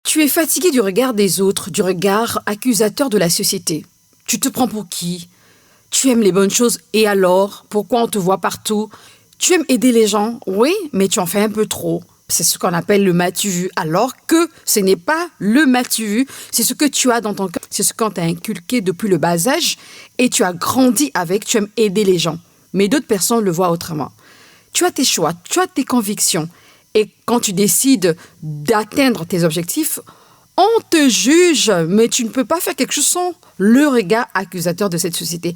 Tu es fatigué du regard des autres, du regard accusateur de la société. Tu te prends pour qui? Tu aimes les bonnes choses et alors? Pourquoi on te voit partout? Tu aimes aider les gens, oui, mais tu en fais un peu trop. C'est ce qu'on appelle le m'as-tu vu, alors que ce n'est pas le m'as-tu vu, c'est ce que tu as dans ton cœur, c'est ce qu'on t'a inculqué depuis le bas âge et tu as grandi avec, tu aimes aider les gens. Mais d'autres personnes le voient autrement. Tu as tes choix, tu as tes convictions. Et quand tu décides d'atteindre tes objectifs, on te juge, mais tu ne peux pas faire quelque chose sans le regard accusateur de cette société.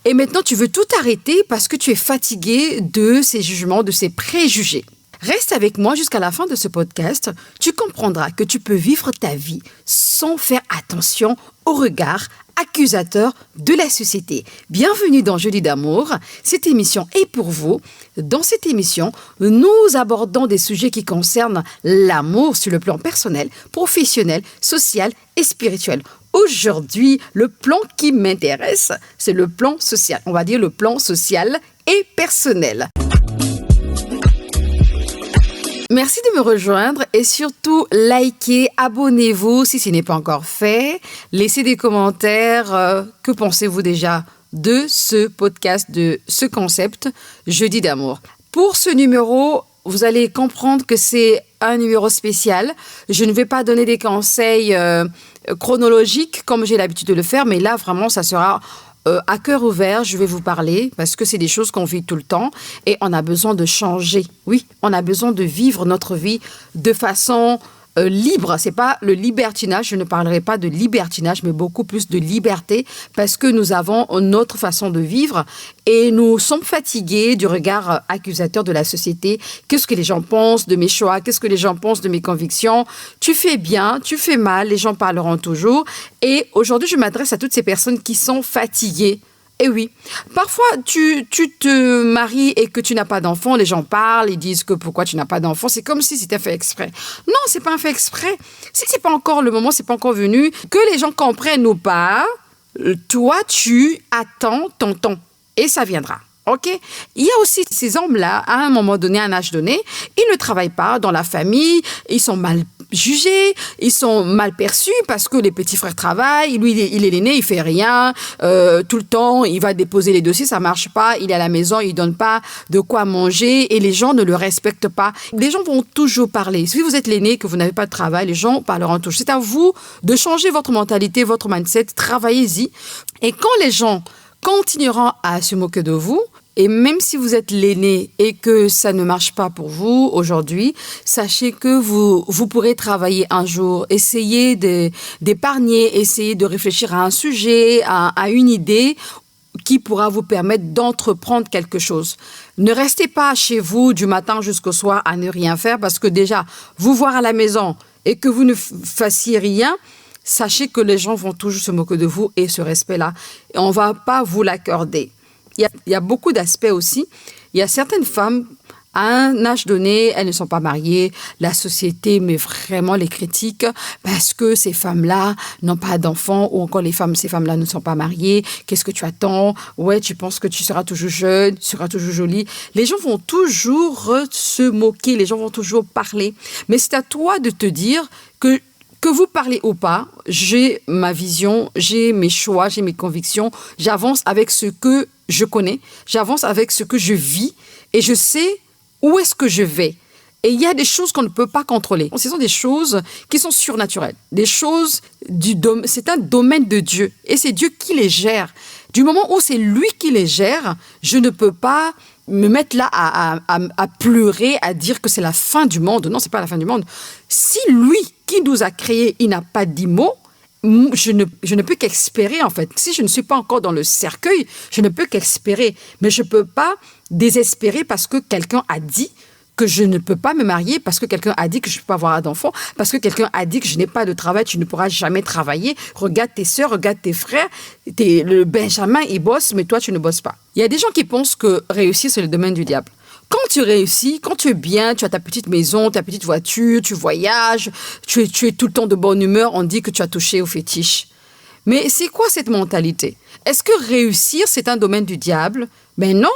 Et maintenant, tu veux tout arrêter parce que tu es fatigué de ces jugements, de ces préjugés. Reste avec moi jusqu'à la fin de ce podcast. Tu comprendras que tu peux vivre ta vie sans faire attention au regard accusateur de la société. Bienvenue dans Jeudi d'amour. Cette émission est pour vous. Dans cette émission, nous abordons des sujets qui concernent l'amour sur le plan personnel, professionnel, social et spirituel. Aujourd'hui, le plan qui m'intéresse, c'est le plan social. On va dire le plan social et personnel. Merci de me rejoindre et surtout likez, abonnez-vous si ce n'est pas encore fait. Laissez des commentaires. Que pensez-vous déjà de ce podcast, de ce concept Jeudi d'amour? Pour ce numéro, vous allez comprendre que c'est un numéro spécial. Je ne vais pas donner des conseils chronologiques comme j'ai l'habitude de le faire, mais là vraiment ça sera à cœur ouvert, je vais vous parler parce que c'est des choses qu'on vit tout le temps et on a besoin de changer. Oui, on a besoin de vivre notre vie de façon libre. C'est pas le libertinage, je ne parlerai pas de libertinage, mais beaucoup plus de liberté parce que nous avons notre façon de vivre et nous sommes fatigués du regard accusateur de la société. Qu'est-ce que les gens pensent de mes choix? Qu'est-ce que les gens pensent de mes convictions? Tu fais bien, tu fais mal, les gens parleront toujours. Et aujourd'hui, je m'adresse à toutes ces personnes qui sont fatiguées. Eh oui, parfois tu te maries et que tu n'as pas d'enfant, les gens parlent, ils disent que pourquoi tu n'as pas d'enfant, c'est comme si c'était fait exprès. Non, c'est pas un fait exprès. Si c'est pas encore le moment, c'est pas encore venu, que les gens comprennent ou pas, toi tu attends ton temps et ça viendra. Ok? Il y a aussi ces hommes-là, à un moment donné, à un âge donné, ils ne travaillent pas dans la famille, ils sont mal jugés, ils sont mal perçus parce que les petits frères travaillent, lui il est l'aîné, il fait rien, tout le temps, il va déposer les dossiers, ça marche pas, il est à la maison, il donne pas de quoi manger et les gens ne le respectent pas. Les gens vont toujours parler. Si vous êtes l'aîné, que vous n'avez pas de travail, les gens parleront toujours. C'est à vous de changer votre mentalité, votre mindset, travaillez-y. Et quand les gens continueront à se moquer de vous, et même si vous êtes l'aîné et que ça ne marche pas pour vous aujourd'hui, sachez que vous pourrez travailler un jour, essayer d'épargner, essayer de réfléchir à un sujet, à une idée qui pourra vous permettre d'entreprendre quelque chose. Ne restez pas chez vous du matin jusqu'au soir à ne rien faire parce que déjà, vous voir à la maison et que vous ne fassiez rien, sachez que les gens vont toujours se moquer de vous et ce respect-là, on ne va pas vous l'accorder. Il y a beaucoup d'aspects aussi. Il y a certaines femmes, à un âge donné, elles ne sont pas mariées. La société met vraiment les critiques parce que ces femmes-là n'ont pas d'enfants ou encore ces femmes-là ne sont pas mariées. Qu'est-ce que tu attends? Ouais, tu penses que tu seras toujours jeune, tu seras toujours jolie. Les gens vont toujours se moquer, les gens vont toujours parler. Mais c'est à toi de te dire que vous parlez ou pas, j'ai ma vision, j'ai mes choix, j'ai mes convictions, j'avance avec ce que je connais, j'avance avec ce que je vis et je sais où est-ce que je vais. Et il y a des choses qu'on ne peut pas contrôler. Ce sont des choses qui sont surnaturelles, des choses c'est un domaine de Dieu et c'est Dieu qui les gère. Du moment où c'est lui qui les gère, je ne peux pas me mettre là à pleurer, à dire que c'est la fin du monde. Non, c'est pas la fin du monde. Si lui qui nous a créés, il n'a pas dit mot, je ne peux qu'espérer en fait. Si je ne suis pas encore dans le cercueil, je ne peux qu'espérer. Mais je ne peux pas désespérer parce que quelqu'un a dit que je ne peux pas me marier, parce que quelqu'un a dit que je ne peux pas avoir d'enfant, parce que quelqu'un a dit que je n'ai pas de travail, tu ne pourras jamais travailler. Regarde tes sœurs, regarde tes frères, le Benjamin, il bosse, mais toi, tu ne bosses pas. Il y a des gens qui pensent que réussir, c'est le domaine du diable. Quand tu réussis, quand tu es bien, tu as ta petite maison, ta petite voiture, tu voyages, tu es tout le temps de bonne humeur, on dit que tu as touché au fétiche. Mais c'est quoi cette mentalité? Est-ce que réussir, c'est un domaine du diable? Ben non.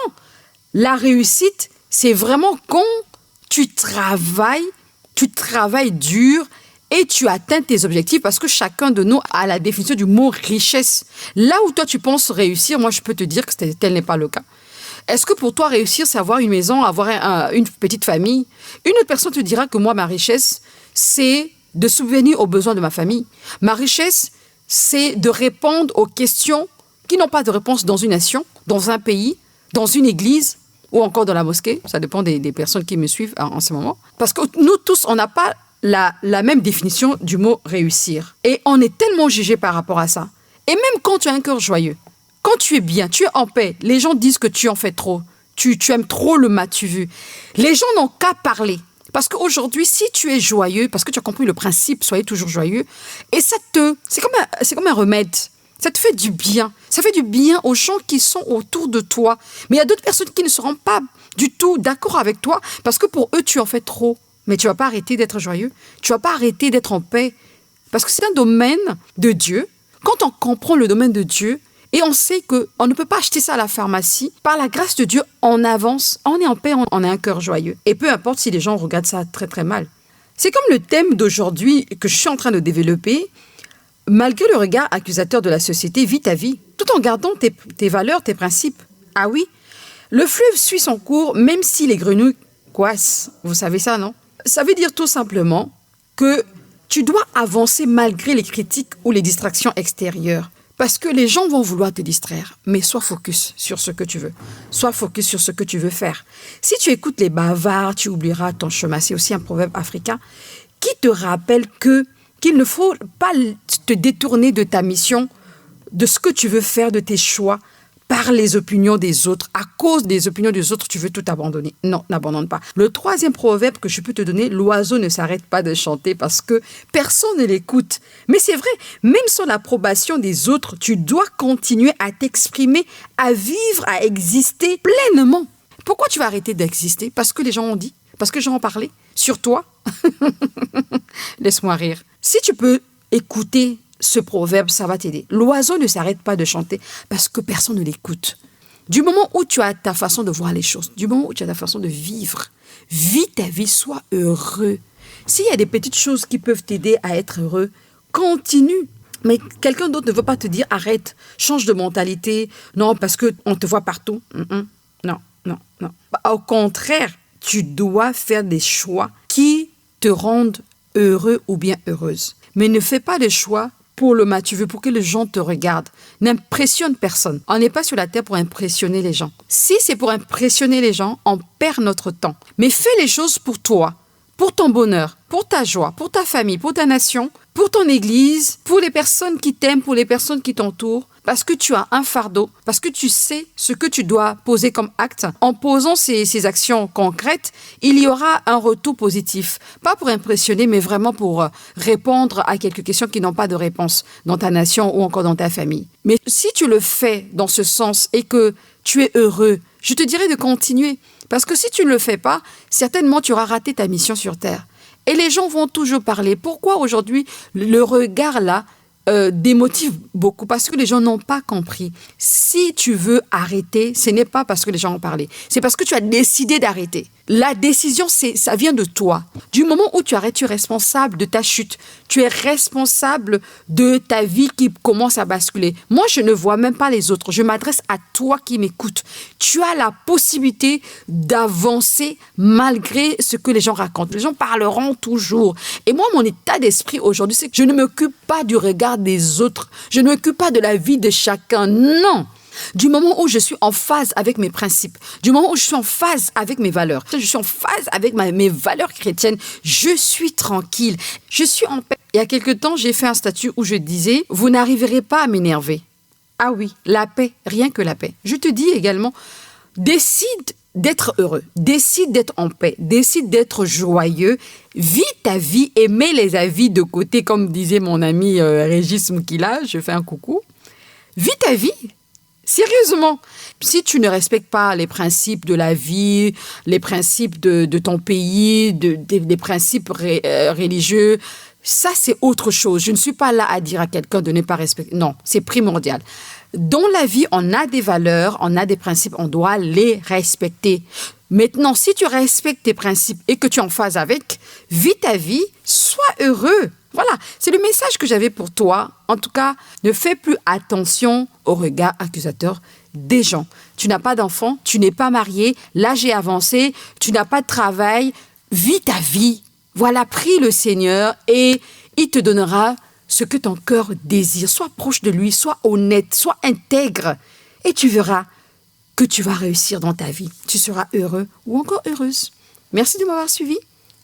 La réussite, c'est vraiment quand tu travailles dur et tu atteins tes objectifs parce que chacun de nous a la définition du mot richesse. Là où toi, tu penses réussir, moi, je peux te dire que tel n'est pas le cas. Est-ce que pour toi, réussir, c'est avoir une maison, avoir une petite famille? Une autre personne te dira que moi, ma richesse, c'est de subvenir aux besoins de ma famille. Ma richesse, c'est de répondre aux questions qui n'ont pas de réponse dans une nation, dans un pays, dans une église ou encore dans la mosquée. Ça dépend des personnes qui me suivent en ce moment. Parce que nous tous, on n'a pas la même définition du mot réussir. Et on est tellement jugé par rapport à ça. Et même quand tu as un cœur joyeux, quand tu es bien, tu es en paix, les gens disent que tu en fais trop. Tu aimes trop le m'as-tu vu. Les gens n'ont qu'à parler. Parce qu'aujourd'hui, si tu es joyeux, parce que tu as compris le principe, soyez toujours joyeux, et c'est comme un remède. Ça te fait du bien. Ça fait du bien aux gens qui sont autour de toi. Mais il y a d'autres personnes qui ne seront pas du tout d'accord avec toi parce que pour eux, tu en fais trop. Mais tu ne vas pas arrêter d'être joyeux. Tu ne vas pas arrêter d'être en paix. Parce que c'est un domaine de Dieu. Quand on comprend le domaine de Dieu, et on sait qu'on ne peut pas acheter ça à la pharmacie, par la grâce de Dieu, on avance, on est en paix, on a un cœur joyeux. Et peu importe si les gens regardent ça très très mal. C'est comme le thème d'aujourd'hui que je suis en train de développer. Malgré le regard accusateur de la société, vis ta vie, tout en gardant tes valeurs, tes principes. Ah oui, le fleuve suit son cours, même si les grenouilles coincent. Vous savez ça, non? Ça veut dire tout simplement que tu dois avancer malgré les critiques ou les distractions extérieures. Parce que les gens vont vouloir te distraire, mais sois focus sur ce que tu veux. Sois focus sur ce que tu veux faire. Si tu écoutes les bavards, tu oublieras ton chemin. C'est aussi un proverbe africain qui te rappelle qu'il ne faut pas te détourner de ta mission, de ce que tu veux faire, de tes choix, par les opinions des autres. À cause des opinions des autres, tu veux tout abandonner. Non, n'abandonne pas. Le troisième proverbe que je peux te donner, l'oiseau ne s'arrête pas de chanter parce que personne ne l'écoute. Mais c'est vrai, même sans l'approbation des autres, tu dois continuer à t'exprimer, à vivre, à exister pleinement. Pourquoi tu vas arrêter d'exister? Parce que les gens ont dit, parce que les gens ont parlé sur toi. Laisse-moi rire. Si tu peux écouter ce proverbe, ça va t'aider. L'oiseau ne s'arrête pas de chanter parce que personne ne l'écoute. Du moment où tu as ta façon de voir les choses, du moment où tu as ta façon de vivre, vis ta vie, sois heureux. S'il y a des petites choses qui peuvent t'aider à être heureux, continue. Mais quelqu'un d'autre ne veut pas te dire arrête, change de mentalité. Non, parce qu'on te voit partout. Non. Au contraire, tu dois faire des choix qui te rendent heureux ou bien heureuse. Mais ne fais pas des choix pour le tu veux, pour que les gens te regardent. N'impressionne personne. On n'est pas sur la terre pour impressionner les gens. Si c'est pour impressionner les gens, on perd notre temps. Mais fais les choses pour toi, pour ton bonheur, pour ta joie, pour ta famille, pour ta nation, pour ton église, pour les personnes qui t'aiment, pour les personnes qui t'entourent, parce que tu as un fardeau, parce que tu sais ce que tu dois poser comme acte. En posant ces actions concrètes, il y aura un retour positif. Pas pour impressionner, mais vraiment pour répondre à quelques questions qui n'ont pas de réponse dans ta nation ou encore dans ta famille. Mais si tu le fais dans ce sens et que tu es heureux, je te dirais de continuer. Parce que si tu ne le fais pas, certainement tu auras raté ta mission sur Terre. Et les gens vont toujours parler. Pourquoi aujourd'hui le regard là démotive beaucoup? Parce que les gens n'ont pas compris. Si tu veux arrêter, ce n'est pas parce que les gens ont parlé. C'est parce que tu as décidé d'arrêter. La décision, ça vient de toi. Du moment où tu arrêtes, tu es responsable de ta chute. Tu es responsable de ta vie qui commence à basculer. Moi, je ne vois même pas les autres. Je m'adresse à toi qui m'écoutes. Tu as la possibilité d'avancer malgré ce que les gens racontent. Les gens parleront toujours. Et moi, mon état d'esprit aujourd'hui, c'est que je ne m'occupe pas du regard des autres. Je ne m'occupe pas de la vie de chacun. Non! Du moment où je suis en phase avec mes principes, du moment où je suis en phase avec mes valeurs, je suis en phase avec mes valeurs chrétiennes, je suis tranquille, je suis en paix. Il y a quelque temps, j'ai fait un statut où je disais « Vous n'arriverez pas à m'énerver ». Ah oui, la paix, rien que la paix. Je te dis également, décide d'être heureux, décide d'être en paix, décide d'être joyeux, vis ta vie et mets les avis de côté, comme disait mon ami Régis Moukila, je fais un coucou. Vis ta vie. Sérieusement, si tu ne respectes pas les principes de la vie, les principes de ton pays, des principes religieux, Ça, c'est autre chose. Je ne suis pas là à dire à quelqu'un de ne pas respecter. Non, c'est primordial. Dans la vie, on a des valeurs, on a des principes, on doit les respecter. Maintenant, si tu respectes tes principes et que tu es en phase avec, vis ta vie, sois heureux. Voilà, c'est le message que j'avais pour toi. En tout cas, ne fais plus attention au regard accusateur des gens. Tu n'as pas d'enfant, tu n'es pas marié, l'âge est avancé, tu n'as pas de travail. Vis ta vie. Voilà, prie le Seigneur et il te donnera ce que ton cœur désire. Sois proche de lui, sois honnête, sois intègre. Et tu verras que tu vas réussir dans ta vie. Tu seras heureux ou encore heureuse. Merci de m'avoir suivi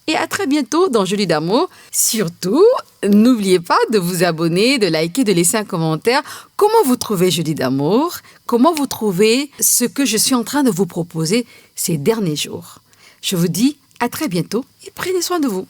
et à très bientôt dans Jolie d'amour. Surtout, n'oubliez pas de vous abonner, de liker, de laisser un commentaire. Comment vous trouvez Jolie d'amour? Comment vous trouvez ce que je suis en train de vous proposer ces derniers jours? Je vous dis à très bientôt et prenez soin de vous.